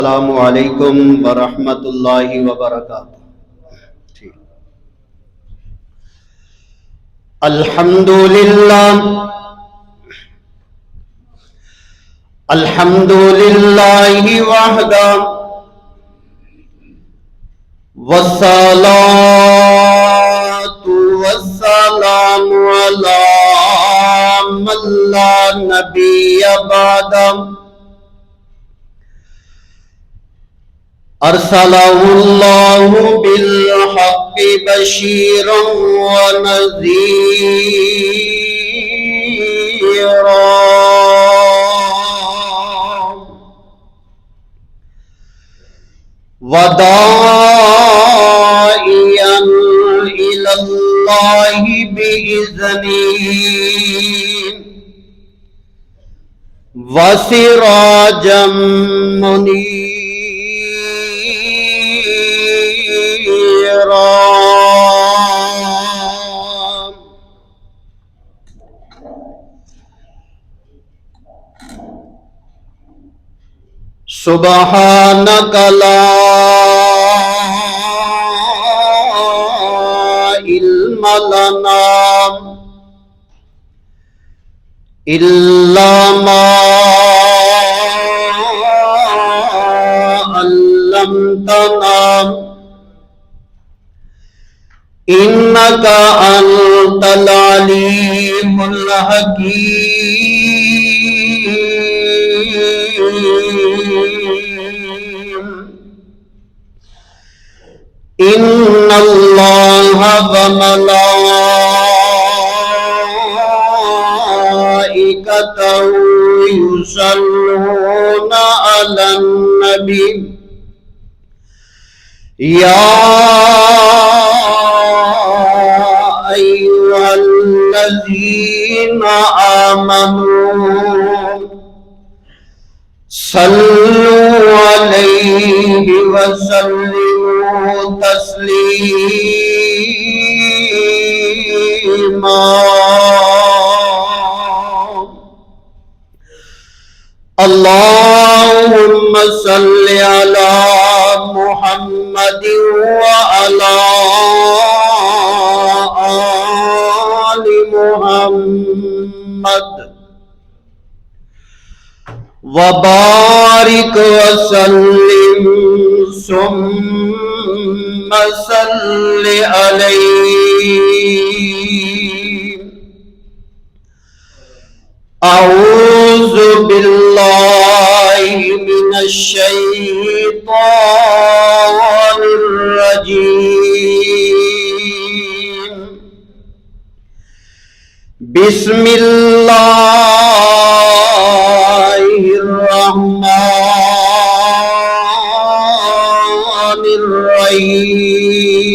अस्सलामु अलैकुम वरहमतुल्लाहि वबरकातुहू। ठीक। अल्हम्दुलिल्लाह अल्हम्दुलिल्लाहि वहदा वस्सलातु वस्सलामु अला मन ला नबिय्य बअदा अरसलहुल्लाहु बिल्हक़्क़ि बशीरन व नज़ीरा व दाइयन इलल्लाहि बिइज़्निही व सिराजम मुनीरा। सुब्हानक ला इल्म लना इल्ला मा अल्लमतना इन्नका अंतल अलीमुल हकीम। इन्नल्लाह व मलाइकतहु युसल्लूना अलन नबी या अय्युहल्लज़ीना आमनू सल्लु अलैहि वसल्लिमू तस्लीमा। अल्लाहुम्मा सल्लि अला मुहम्मदिन व अला आलि मुहम्मद व बारिक वसल्लिम सुम्मा सल्लि अलैहि। अऊज़ु बिल्लाहि मिनश शैतानिर रजीम। बिस्मिल्लाहिर रहमानिर रहीम।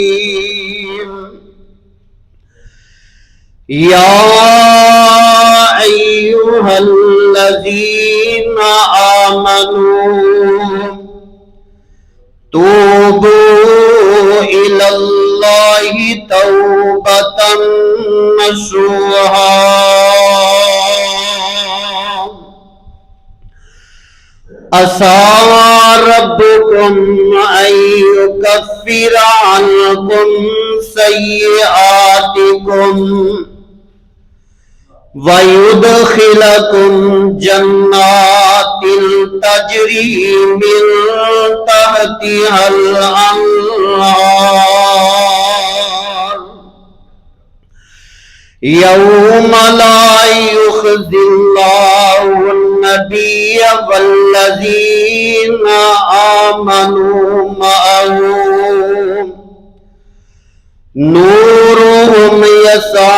या अय्युहल्लज़ीना आमनू तूबू इलल्लाहि तौबतन नसूहा असा रब्बुकुम अन युकफ्फिरा अन्कुम सय्यिआतिकुम वयुदखिलकुम जन्नातिन तजरी मिन तहतिहल अन्हार यौम ला युख़ज़िल्लाहु नबिय्य वल्लज़ीना आमनू मअहू नूरुहुम यसा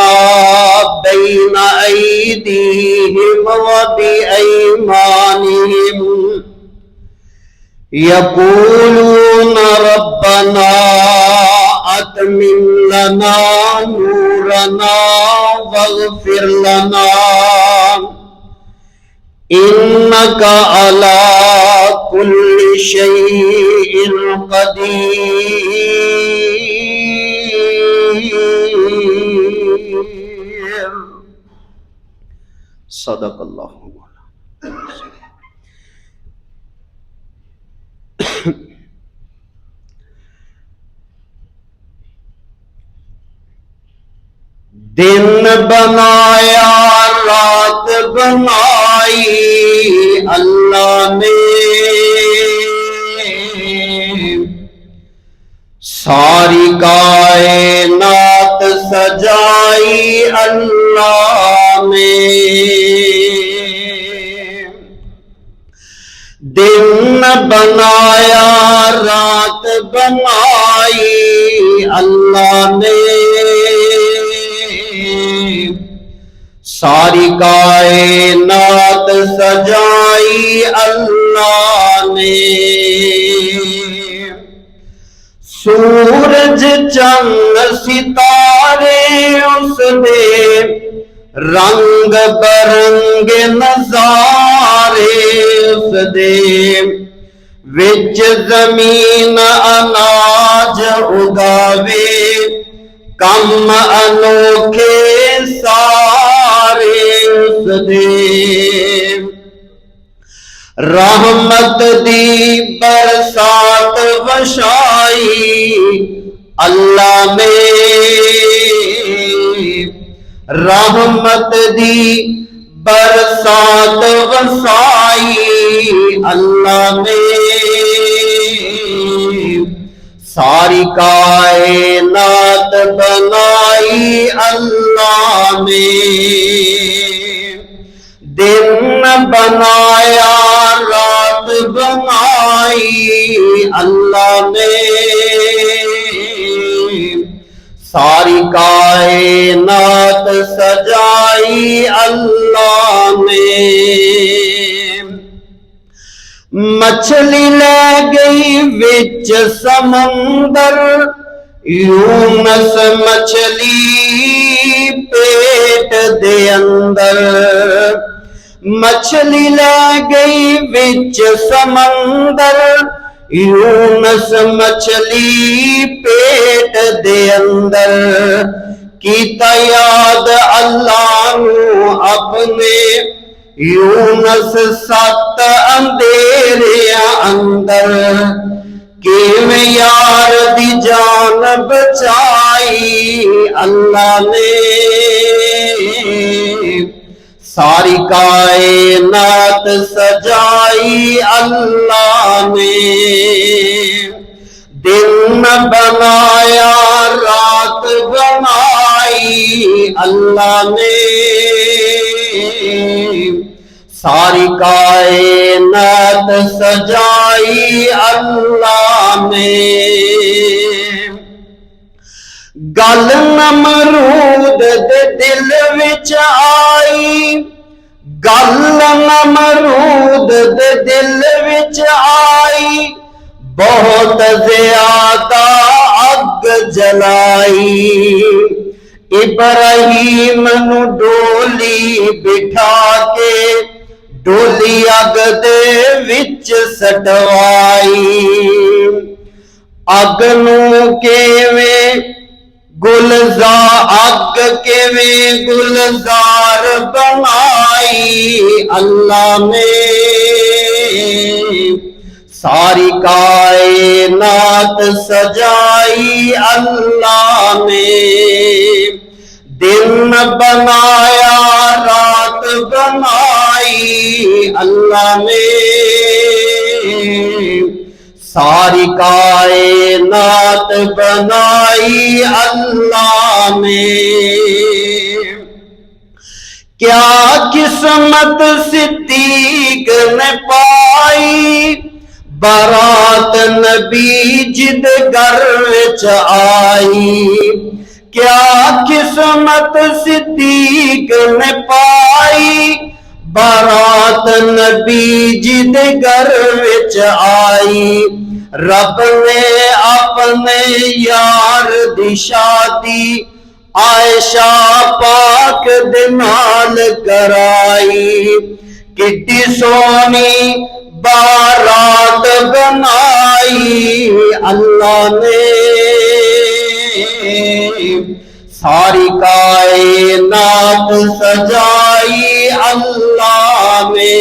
बैन अयदीहिम व बिअयमानिहिम यक़ूलून रब्बना अतमिम लना नूरना वग़फ़िर लना इन्नका अला कुल्लि शैइन क़दीर। सदक़ल्लाहु। दिन बनाया रात बनाई अल्लाह ने, सारी कायनात सजाई अल्लाह ने। दिन बनाया रात बनाई अल्लाह ने, सारी कायनात सजाई अल्लाह ने। सूरज चंद सितारे उसने रंग बरंगे नजारे उसने, विच जमीन अनाज उगावे कम अनोखे सारे उसने। रहमत दी बरसात वशाई अल्लाह ने, रहमत दी बरसात वसाई अल्लाह ने, सारी कायनात बनाई अल्लाह ने। दिन बनाया रात बनाई अल्लाह ने, सारी कायनात सजाई अल्लाह ने। मछली ले गई विच समंदर, यूनस मछली पेट दे अंदर। मछली ले गई विच समंदर, यूनस मछली पेट दे अंदर। कीता याद अल्लाह नू अपने, यूनस सत अंधेरे अंदर। किवें यार दी जान बचाई अल्लाह ने, सारी कायनात सजाई अल्लाह ने। दिन बनाया रात बनाई अल्लाह ने, सारी कायनात सजाई अल्लाह ने। गल नमरूद दे दिल विच आई, गल नमरूद दे दिल विच आई। बहुत ज्यादा अग जलाई, इब्राहिम नू डोली बिठा के डोली अग दे विच सटवाई। अग नू केवें गुलजार, अग केवें गुलजार बनाई अल्लाह ने, सारी कायनात सजाई अल्लाह ने। दिन बनाया रात बनाई अल्लाह ने, सारी कायनात बनाई अल्लाह ने। क्या किस्मत सिद्दीक ने पाई, बारात नबी जिद घर विच आई। क्या किस्मत सिद्दीक ने पाई, बारात नबी जिद घर विच आई। रब ने अपने यार दी शादी आयशा पाक दे नाल कराई। किड्डी सोनी बारात बनाई अल्लाह ने, सारी कायनात सजाई अल्लाह ने।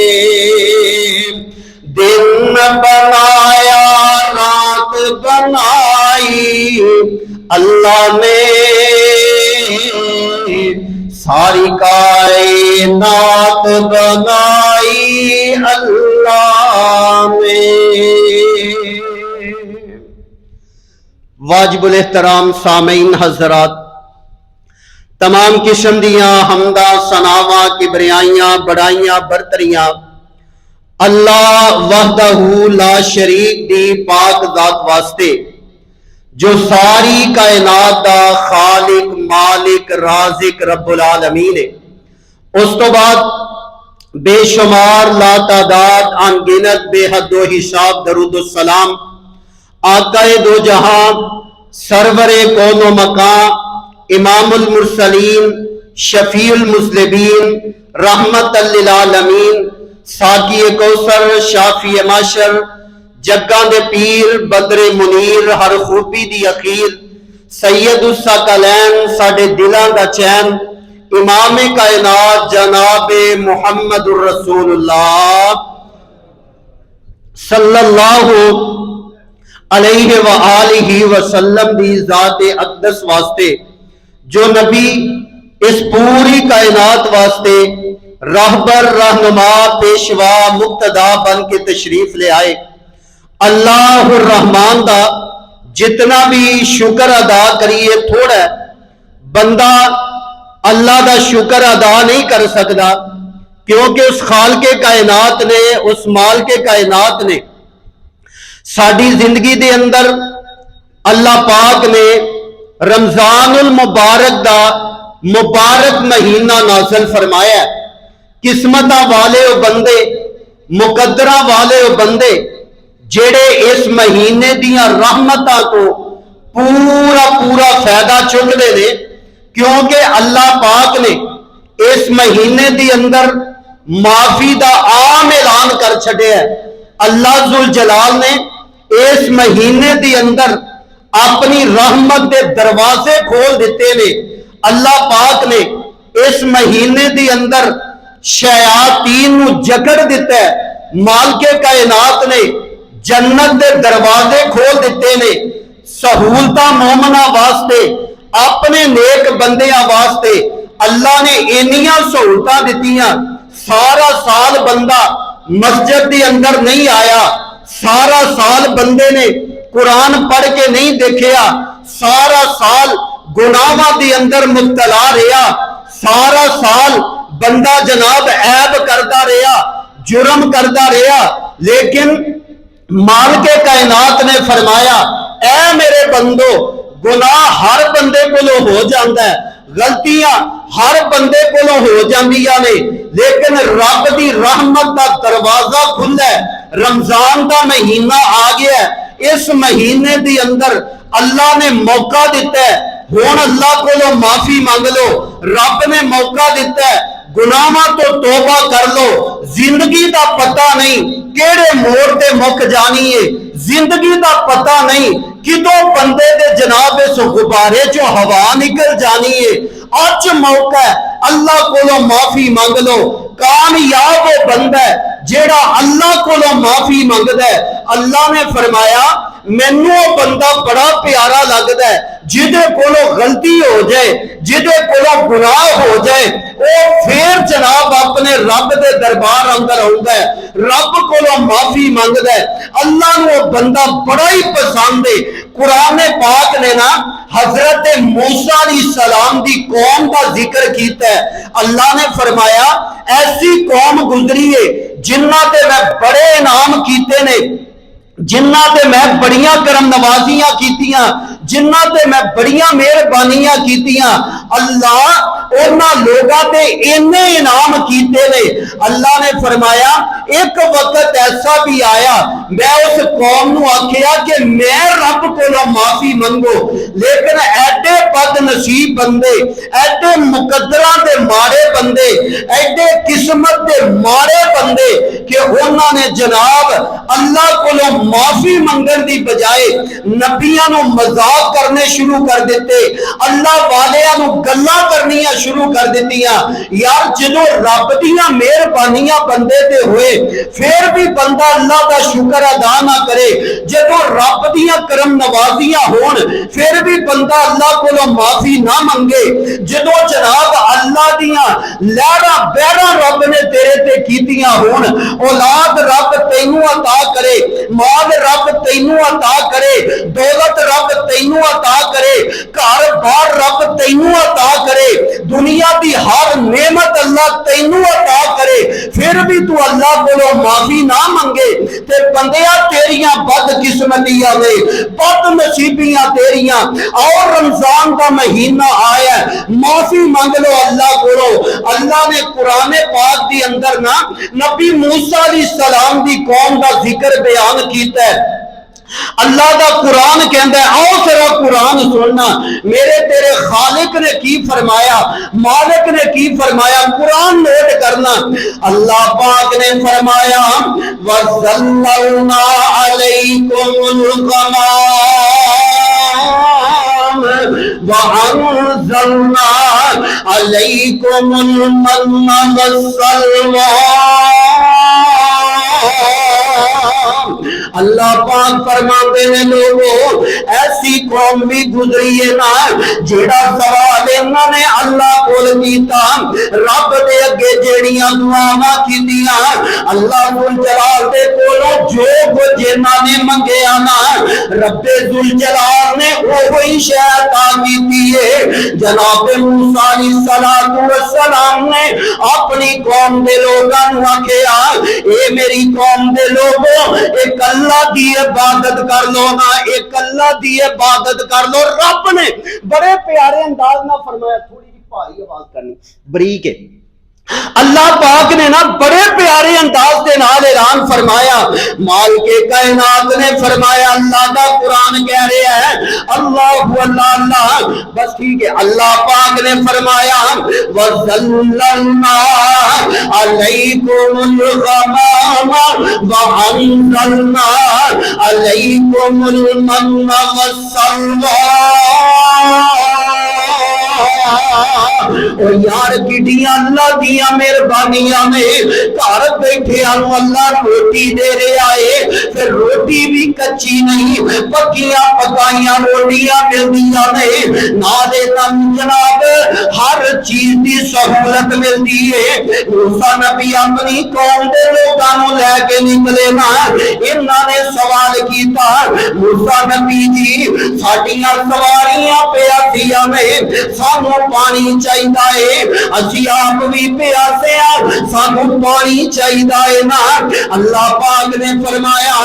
दिन बनाया बनाई। अल्लाह ने सारी कायनात बनाई अल्लाह ने। वाजिबुल एहतराम सामीन हजरात, तमाम किस्म दियां हमदा सनावा किबरियाइयां बड़ाइयां बरतरियां अल्लाह वहदहू ला शरीक दी पाक जात वास्ते, जो सारी कायनात दा खालिक मालिक राजिक रब्बुल आलमीन है। उस तो बाद बेशुमार लातादाद अनगिनत बेहदो हिसाब दरूद सलाम आकाए दो जहां सरवरे कौनो मकां इमामुल मुरसलीन शफीउल मुज़लिमीन रहमतल लिल आलमीन साकी कौसर शाफी माशर जग्गां दे पीर बदरे मुनीर हर खूबी दी अखीर सैयदुस सकलैन साडे दिलां दा चैन इमाम कायनात जनाबे मुहम्मदुर रसूलुल्लाह सल्लल्लाहु अलैहि व आलिहि वसल्लम दी ज़ाते अक़दस वास्ते, जो नबी इस पूरी कायनात वास्ते रहबर रहनुमा पेशवा मुक्तदा बन के तशरीफ ले आए। अल्लाह रहमान दा जितना भी शुक्र अदा करिए थोड़ा। बंदा अल्लाह दा शुक्र अदा नहीं कर सकता, क्योंकि उस खाल के कायनात ने, उस माल के कायनात ने साड़ी जिंदगी दे अंदर अल्लाह पाक ने रमजानुल मुबारक दा मुबारक महीना नाज़िल फरमाया। किस्मतां वाले ओ बंदे, मुकद्दरा वाले ओ बंदे जेड़े इस महीने दियां रहमतां तो पूरा पूरा फायदा चुकदे ने, क्योंकि अल्लाह पाक ने इस महीने दी अंदर माफी दा आम ऐलान कर छड़िया। अल्लाह जुल जलाल ने इस महीने दी अंदर अपनी रहमत दे दरवाजे खोल दिते ने। अल्लाह पाक ने इस महीने दी अंदर शयातीन नू जकड़ दिता है। मालिके कायनात ने जन्नत दे दरवाजे खोल दिते ने। सहूलतां मोमना वास्ते, अपने नेक बंदियां वास्ते अल्लाह ने इन्नियां सहूलतां दित्तियां। सारा साल बंदा मस्जिद के अंदर नहीं आया, सारा साल बंदे ने कुरान पढ़ के नहीं देखिया, सारा साल गुनाहां दे अंदर मुब्तला रहा, सारा साल बंदा जनाब ऐब करता रहा, जुर्म करता रहा। लेकिन मालिके कायनात ने फरमाया, ऐ मेरे बंदो, गुनाह हर बंदे कोलों हो जाता है, गलतियां हर बंदे कोलों हो जांदियां ने, लेकिन रब दी रहमत का दरवाजा खुला है। रमजान का महीना आ गया है। इस महीने के अंदर अल्लाह ने मौका दिता है, हुण अल्लाह कोलों माफी मांग लो। रब ने मौका दिता है, गुनाहां तो तौबा कर लो। जिंदगी का पता नहीं केड़े मोड़ ते मुक जानी है, जिंदगी का पता नहीं किदों बंदे दे जनाब इस गुब्बारे चो हवा निकल जानी है। अज मौका है, अल्लाह कोलों माफी मांग लो। कामयाब वो बंदा है जेड़ा अल्लाह कोलों माफी मंगदा है। अल्लाह ने फरमाया, मैनू वो बंदा बड़ा प्यारा लगता है जिदे कोलों गलती हो जाए, जिदे कोलों गुनाह हो जाए, वो फिर जनाब अपने रब के दरबार अंदर आउंदा है, रब कोलों माफी मंगदा है। अल्लाह नू वो बंदा बड़ा ही पसंद है। कुरान पाक ने ना हजरत मूसा अलैहिस्सलाम दी कौम का जिक्र किया है। अल्लाह ने फरमाया, ऐसी कौम गुजरी है जिन्हां ते मैं बड़े इनाम कीते ने, जिन्हां ते मैं बड़ियां करम नवाजियां कीतियां, जिन्हां ते मैं बड़ियां मेहरबानियां कीतियां। अल्लाह उन्हां लोगां ते इन्ने इनाम कीते ने। अल्लाह ने फरमाया, एक वक्त ऐसा भी आया, मैं उस कौम नू आखिया कि मैं रब कोलों माफी मंगो, लेकिन ऐडे बदनसीब बंदे, ऐडे मुकद्दरां दे माड़े बंदे, ऐडे किस्मत दे माड़े बंदे कि उन्होंने जनाब अल्लाह कोलों माफी मंगन की बजाय नबियां नू मजाक करने शुरू कर दिते, अल्लाह वालियां नू गल्लां करनियां शुरू कर दित्तियां। यार जो रब दियां मेहरबानियां बंदे ते होए, फिर भी बंदा अल्लाह का शुक्र अदा ना करे। जो रब दियां करम नवाजियां होण फिर भी बंदा अल्लाह कोलों माफी ना मंगे, जदों जनाब अल्लाह दियां लहरा बहरा रब ने तेरे ते कीतियां होण, औलाद रब तैनू अता करे, माल रब तैनू अता करे, दौलत रब तैनू अता करे, घर बार रब तैनू अता करे, दुनिया की हर नेमत अल्लाह तैनू अता करे, फिर भी तू अल्लाह कोलों माफी ना मंगे ते बंदिया तेरियां बदकिस्मतियां ने बदनसीबियां तेरियां। और रमजान का महीना आया, माफी मंग लो अल्लाह कोलों। अल्लाह ने कुरान पाक के अंदर ना नबी मूसा अलैहिस्सलाम दी कौम का जिक्र बयान किया है। अल्लाह का कुरान कहता है, आओ जरा कुरान सुनना मेरे तेरे खालिक ने की फरमाया, मालिक ने की फरमाया, कुरान नोट करना। अल्लाह पाक ने फरमाया वज़ल्ललना अलैकुमुल गमाम वअंज़लना अलैकुमुल मन्ना वस्सलवा। अल्लाह पाक फरमाते हैं लोगों ऐसी कौम भी गुजरी है ना जेड़ा सवाल इन्होंने अल्लाह कोल कीता, रब दे अगे जेड़ियां दुआवां कीतियां, अल्लाह जुल जलाल दे कोलों जो कुछ इन्होंने मंगया ना रब्बे जुल जलाल ने ओही शै अता कीती है। जनाब मूसा अलैहिस्सलाम ने अपनी कौम दे लोगां नूं आखिया, ए मेरी कौम दे लोगों एक अल्लाह की इबादत कर लो ना, एक अल्लाह की इबादत कर लो। रब ने बड़े प्यारे अंदाज में फरमाया, थोड़ी जी भारी आवाज करनी बरीक है। अल्लाह पाक ने ना बड़े प्यारे अंदाज के नाल ऐलान फरमाया, माल के कायनात ने फरमाया, अल्लाह का कुरान कह रहा है अल्लाह अल्लाह अल्लाह, बस ठीक है। अल्लाह पाक ने फरमाया वज़ल्ललना अलैकुमुल गमाम वअंज़लना अलैकुमुल मन्ना वस्सलवा। ओ यार किडियां अल्लाह दियां मेहरबानियां ने, घर बैठे अल्लाह रोटी दे रहा है, फिर रोटी भी कच्ची नहीं पक्कियां पकाइया रोटियां मिलदियां ने, नाले जनाब हर चीज की सहूलत मिलती है। मूसा नबी अपनी कौम के लोगों को लैके निकले ना, इन्होंने सवाल किया मूसा नबी जी साडियां सवारियां प्यासियां ने, सानू पानी चाहिए, असी आप भी प्यासे सानू पानी चाहिए ना। अल्लाह पाक ने फरमाया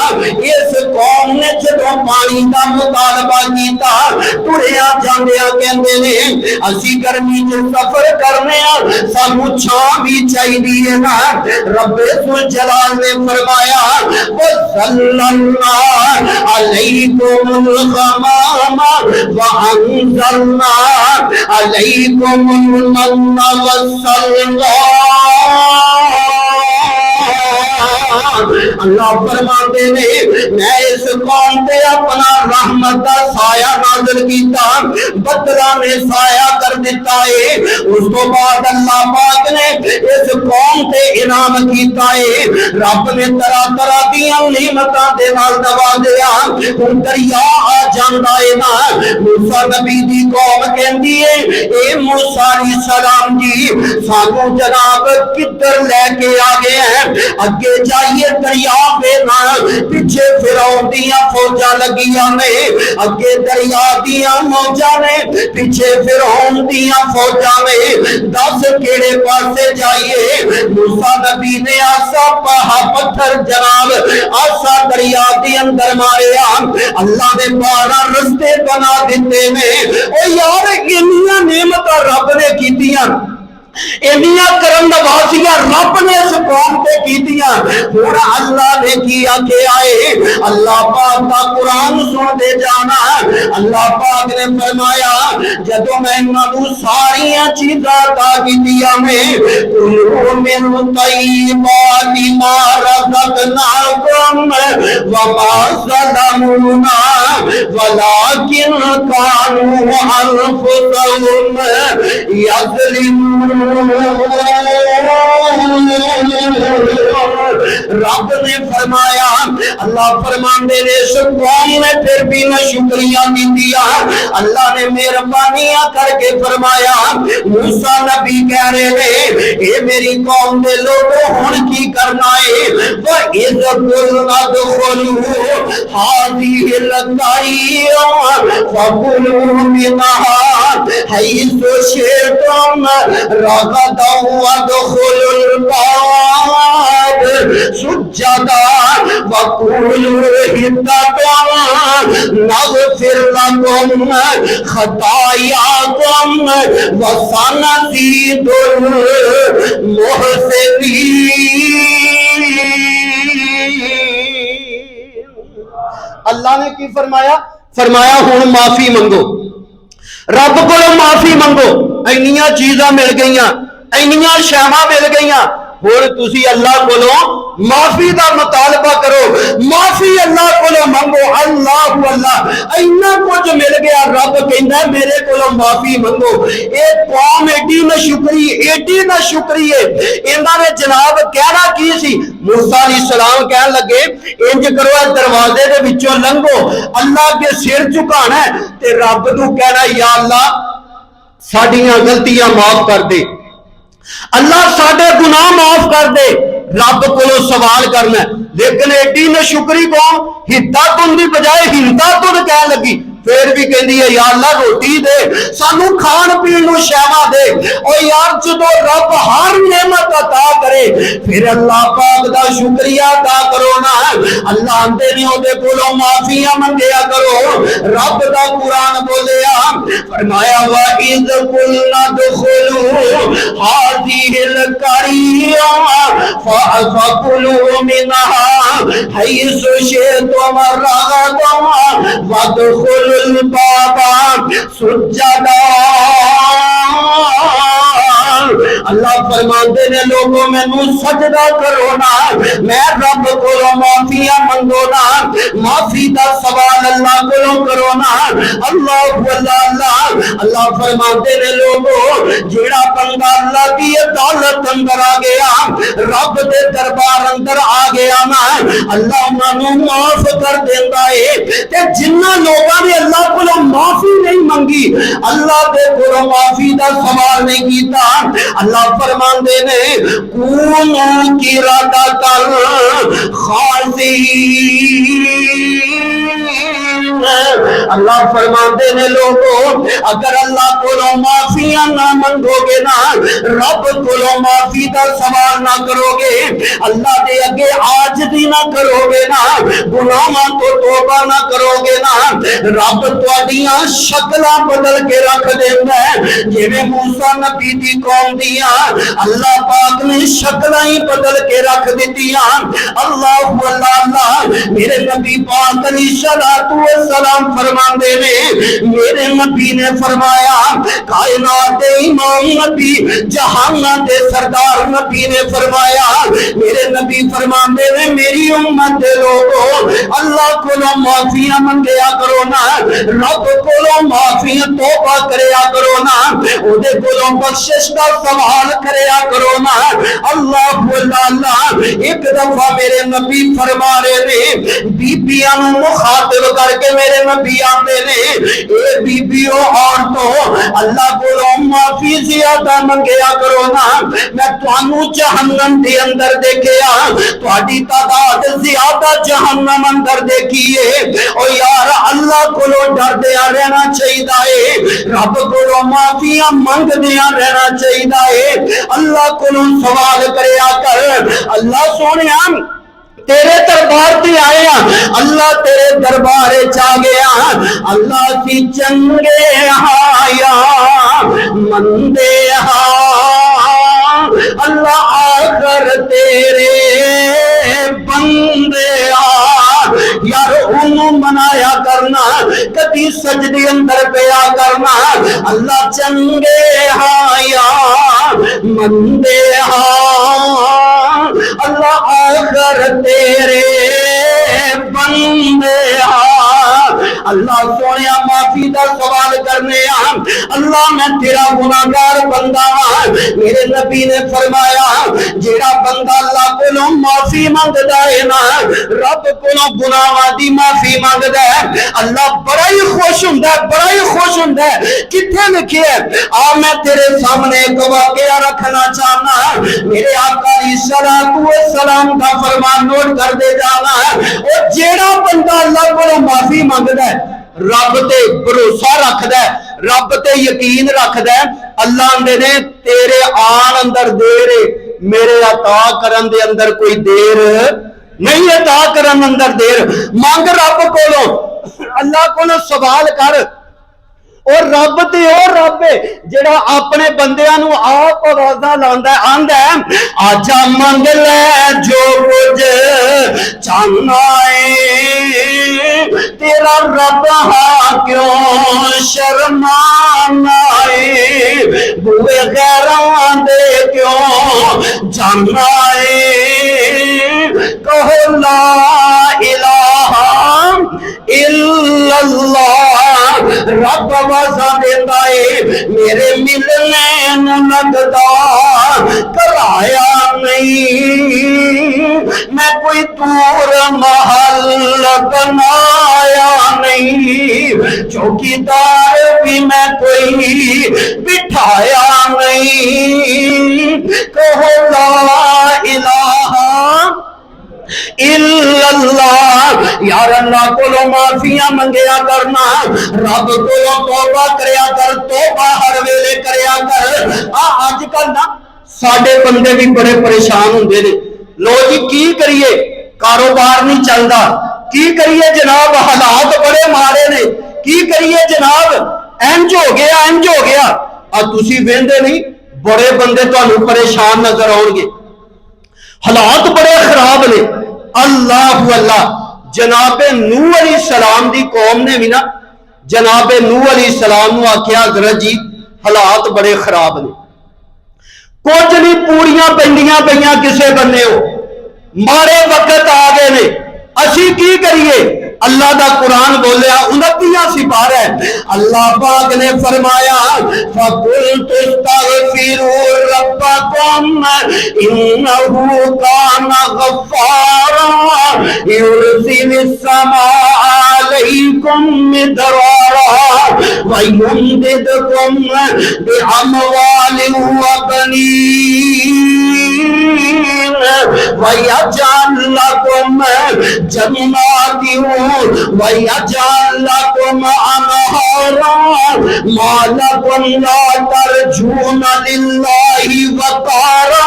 इस कौम ने जदों पानी का मुतालबा किया, टुरिया जांदिया कहंदे ने असी गर्मी च सफर करने सानू छां भी चाहिए ना। रब्बे जुल जलाल ने फरमाया वज़ल्ललना अलैकुमुल गमाम वअंज़लना अलैकुमुल मन्ना वस्सलवा। अल्लाह फरमाते ने मैं इस कौम पे अपना रहमत का साया नाज़िल किया, बदला ने साया कर दिता है। उस तो बाद अल्लाह पाक ने इस कौम पे इनाम किया है, रब ने तरह तरह दी नियमतां दे नाल नवाज़िया। हुण दरिया आ जांदा है ना, मूसा नबी दी कौम कहंदी है ए मूसा अलैहिस्सलाम जी सानू जनाब किधर लेके आ गए हैं, अगे जाइए दरिया पे ना, पीछे फिरौन दियां फौजां लगियां ने, अगे दरिया दियां मौजां ने, पीछे फिरौन दियां फौजां ने, दस केड़े पासे जाइए। मूसा नबी ने आसा पत्थर जनाब आसा दरिया के अंदर मारिया, अल्लाह ने 12 रस्ते बना दिते ने। ओ यार इन्नियां नेमतां रब ने कीतियां, इन्नियां करम नवाजियां रब ने इस कौम पे कीतियां। हुण अल्लाह ने की आख्या है, अल्लाह पाक का कुरान सुनते जाना। अल्लाह पाक ने फरमाया जदों मैं इन्हां सारियां चीज़ां अता कीतियां ने, कुलू मिन तय्यिबाति मा रज़क़नाकुम व मा ज़लमूना वलाकिन कानू कानू अनफुसहुम यज़लिमून। रब ने फरमाया, अल्लाह फरमाते ने इस कौम ने फिर भी न शुक्रिया की दिया। अल्लाह ने मेहरबानियां करके फरमाया, मूसा नबी कह रहे ने ये मेरी कौम के लोगों हुण की करना है। वह इज़ कुलना दुखुलू हाज़िहिल क़रया फकुलू मिनहा हैसु शि'तुम रग़दन वदखुलुल बाब सुज्जदा वक़ूलू हित्ततुन नग़फ़िर लकुम ख़तायाकुम वसनज़ीदुल मुहसिनीन। अल्लाह ने की फरमाया, फरमाया हुण माफी मंगो, रब को माफी मंगो। इन्नियां चीज़ां मिल गईयां, इन्नियां शैवां मिल गईयां, हुण तुसी अल्लाह को माफी का मुतालबा करो, माफी अल्लाह को मंगो। अल्लाह अल्लाह इन्ना कुछ मिल गया, रब कहता मेरे को माफी मंगो। ये कौम एडी ना शुक्री, एडी ना शुक्री है। इन्होंने जनाब कहना की सी, मूसा अलैहिस्सलाम कह लगे इंज करो दरवाजे के विचों लंघो, अल्लाह के सिर झुकाना है ते रब नूं कहना या अल्लाह साडियां गलतियां माफ कर दे, अल्लाह साडे गुनाह माफ कर दे, रब को सवाल करना। लेकिन एडी न शुक्री कौम हिद्दा तुन की बजाय हिंदा तुन कह लगी, फिर भी कहती है या अल्लाह रोटी दे, सानू खान पीन नूं शैवां दे। और यार जो रब हर नेमत अता करे फिर अल्लाह पाक दा शुक्रिया अदा करो ना। अल्लाह आंदे ने ओदे कोलों माफियां मंगया करो। रब दा कुरान बोलिया, फरमाया वा इज़ कुलना दुखुलू हाज़िहिल क़रया फकुलू मिनहा हैसु शि'तुम रग़दन वदखुलुल बाबा सुज्जदा। अल्लाह फरमाते ने लोगों मैनू सजदा करो ना, मैं रब को माफिया मंगो ना, माफी का सवाल अल्लाह को करो ना। अल्लाह अल्लाह अल्लाह फरमाते ने लोगों जेड़ा बंदा अल्लाह की अदालत अंदर आ गया, रब के दरबार अंदर आ गया ना, अल्लाह उन्होंने माफ कर देता है। ते जिन्ना लोगों ने अल्लाह को माफी नहीं मंगी, अल्लाह के को माफी का सवाल नहीं किया, अल्लाह फरमाते ने कूनू किरादतन खाज़ीन। अल्लाह फरमाते ने लोगों अगर अल्लाह को माफिया ना मंगोगे ना, रब को माफी का सवाल ना करोगे, अल्लाह के अगे आजदी ना करोगे ना, गुनाहां तो तौबा ना करोगे ना, रब तुहाडियां शक्लां बदल के रख देंदा है। जिवें मूसा नबी दी कौम दियां अल्लाह पाक ने शक्लां ही बदल के रख दित्तियां। अल्लाह अल्लाह मेरे नबी पाक अलैहिस्सलातु वस्सलाम फरमाते ने, मेरे नबी ने फरमाया, कायनात के इमाम नबी जहान के सरदार नबी ने फरमाया, मेरे नबी फरमाते ने मेरी उम्मत के लोगों अल्लाह को माफिया मंगया करो ना, रब को माफिया तौबा करया करो ना, ओदे को बख्शिश का सवाल करया करो ना। अल्लाह अल्लाह एक दफा मेरे नबी फरमा रहे ने, बीबियां मुखातिब करके मेरे नबी आते ने, ए बीबियों औरतों अल्लाह को माफी ज्यादा मंगया करो ना, मैं तुहानू जहन्नम के अंदर देखिया, तुहाडी तादाद ज्यादा जहन्नम अंदर देखी है। और यार अल्लाह को डरदिया रहना चाहिए, रब को माफिया मंगदिया रहना चाहिए, अल्लाह को सवाल करया कर। अल्लाह सोने तेरे दरबार पे आए हैं, अल्लाह तेरे दरबार आ गया, अल्लाह की चंगे हाया मंदे हा, अल्लाह आकर तेरे बंदे यार उन्हों मनाया करना, कभी सजदे अंदर पिया करना। अल्लाह चंगे हाया मंदे हा, अल्लाह आखर तेरे बंदे हा, अल्लाह सोने माफी का सवाल करने अल्लाह मैं तेरा गुनाहगार बंदा हाँ। मेरे नबी ने फरमाया जेड़ा बंदा अल्लाह को माफी मंगदा है ना रब को गुनाहां दी माफी मंगदा है अल्लाह बड़ा ही खुश हुंदा है, बड़ा ही खुश हुंदा है। किथे लिखे है आ मैं तेरे सामने एक वाकया रखना चाहना मेरे आका सलातु व सलाम का फरमान नोट कर दे जाना और जेड़ा बंदा अल्लाह को माफी मंगदा है रब ते भरोसा रखदा है रब ते यकीन रखदा है अल्लाह आंदे ने तेरे आन अंदर देर है मेरे अता करन दे अंदर कोई देर नहीं अता करन अंदर देर मांग रब कोलों अल्लाह कोलों सवाल कर और रब ते और रब है जेड़ा अपने बंदियां नू आप आवाज़ां लांदा आंदा है आजा मंग ले जो कुछ चाहना है तेरा रब हाँ क्यों शर्माना है बुए गैरां दे क्यों जाना है कहो ला इलाहा इल्लल्लाह रब आवाज़ा देता है मेरे मिलने न लगदा कराया नहीं मैं कोई दूर महल बनाया नहीं चौकीदार भी मैं कोई बिठाया नहीं कहो ला इलाहा इल्लल्लाह यार अल्लाह को माफिया मंगया करना रब को तौबा करया कर तौबा हर वेले करया कर आजकल ना साडे बंदे भी बड़े परेशान होंदे ने लो जी की करिए कारोबार नहीं चलता की करिए जनाब हालात बड़े माड़े ने की करिए जनाब इंज हो गया तुसी वेंदे नहीं बड़े बंदे तुहानू परेशान नजर आउणगे हालात बड़े खराब ने अल्लाह अल्लाह जनाबे नूह अलैहि सलाम दी कौम ने भी ना जनाबे नूह अलैहि सलाम नू आख्या हजरत जी हालात बड़े खराब ने कुछ नहीं पूरियां पेंडियां पईयां किसे बन्ने हो माड़े वक्त आ गए ने असी की करिए अल्लाह दा कुरान बोलिया 29वां सिपारा है अल्लाह पाक ने फरमाया फकुल तुस्तगफिरू रब्बकुम इन्नहु काना गफ्फारा युरसिलिस समा अलैकुम मिदरारा व युमदिदकुम बिअमवालिन व बनीन व यजअल लकुम जन्नातिन वयजअल लकुम अनहारा मा लकुम ला तरजूना लिल्लाहि वक़ारा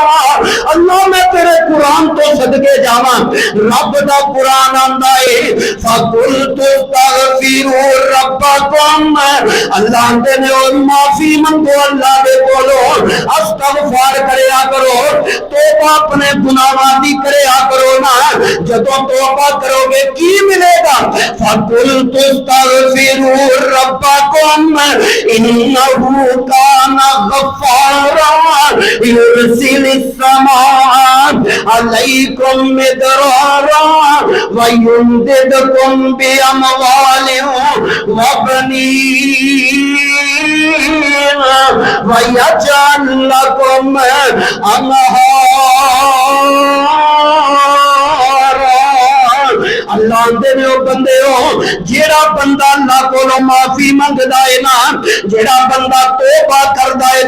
अल्लाह मैं तेरे कुरान तो सदके जावां रब दा कुरान आंदा है फकुल तुस्तगफिरू रब्बकुम अल्लाह दे ने माफी मंगो अल्लाह दे कोलो अस्तगफार करया करो तौबा अपने गुनाहां दी करया करो ना जदों तौबा करोगे की मिलेगा फकुल तुस्तगफिरू रब्बकुम इन्नहु काना गफ्फारा युरसिलिस समा अलैकुम मिदरारा व युमदिदकुम बिअमवालिन व बनीन व यजअल लकुम अनहारा अल्लाह दे बंदे हो जेड़ा बंदा अल्लाह को माफी मंगदा है ना जेड़ा बंदा तौबा करदा है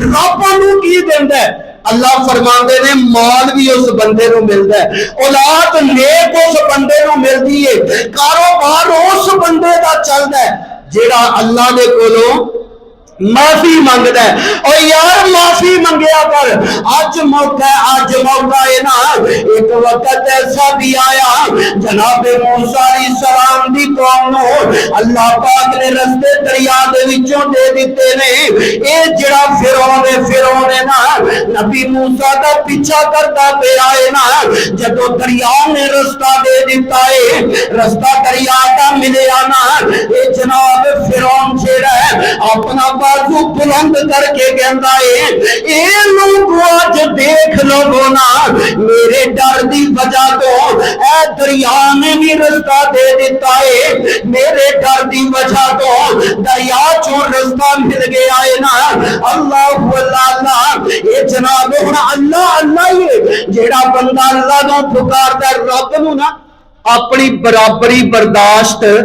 रब नू की देंदा है अल्लाह फरमांदे ने माल भी उस बंदे नू मिलदा है औलाद नेक उस बंदे नू मिलदी है कारोबार उस बंदे दा चलदा है जेड़ा अल्लाह दे कोलों माफी मंगदा है और यार माफी मंगया कर आज मौका है ना एक वक्त ऐसा भी आया जनाबे मूसा अलैहिस्सलाम दी कौम नू अल्लाह पाक ने रस्ते दरिया दे विचों दे दिते ने ए जेड़ा फिरौन है ना नबी मूसा दा पीछा करदा पिया है ना जदों दरिया ने रास्ता दे दिता है रास्ता दरिया दा मिलया ना ए जनाब फिरौन जेड़ा है अपना बाजू बुलंद करके कहता है, ए लोगो अज देख लवो ना, मेरे डर की वजह तो ए दरिया ने भी रास्ता दे दिता है, मेरे डर की वजह तो दरिया चो रास्ता मिल गया है ना। अल्लाह अल्लाह, ये जनाब हुण अल्लाह अल्लाह ही है। जेड़ा बंदा अल्लाह को पुकारदा रब नूं ना अपनी बराबरी बर्दाश्त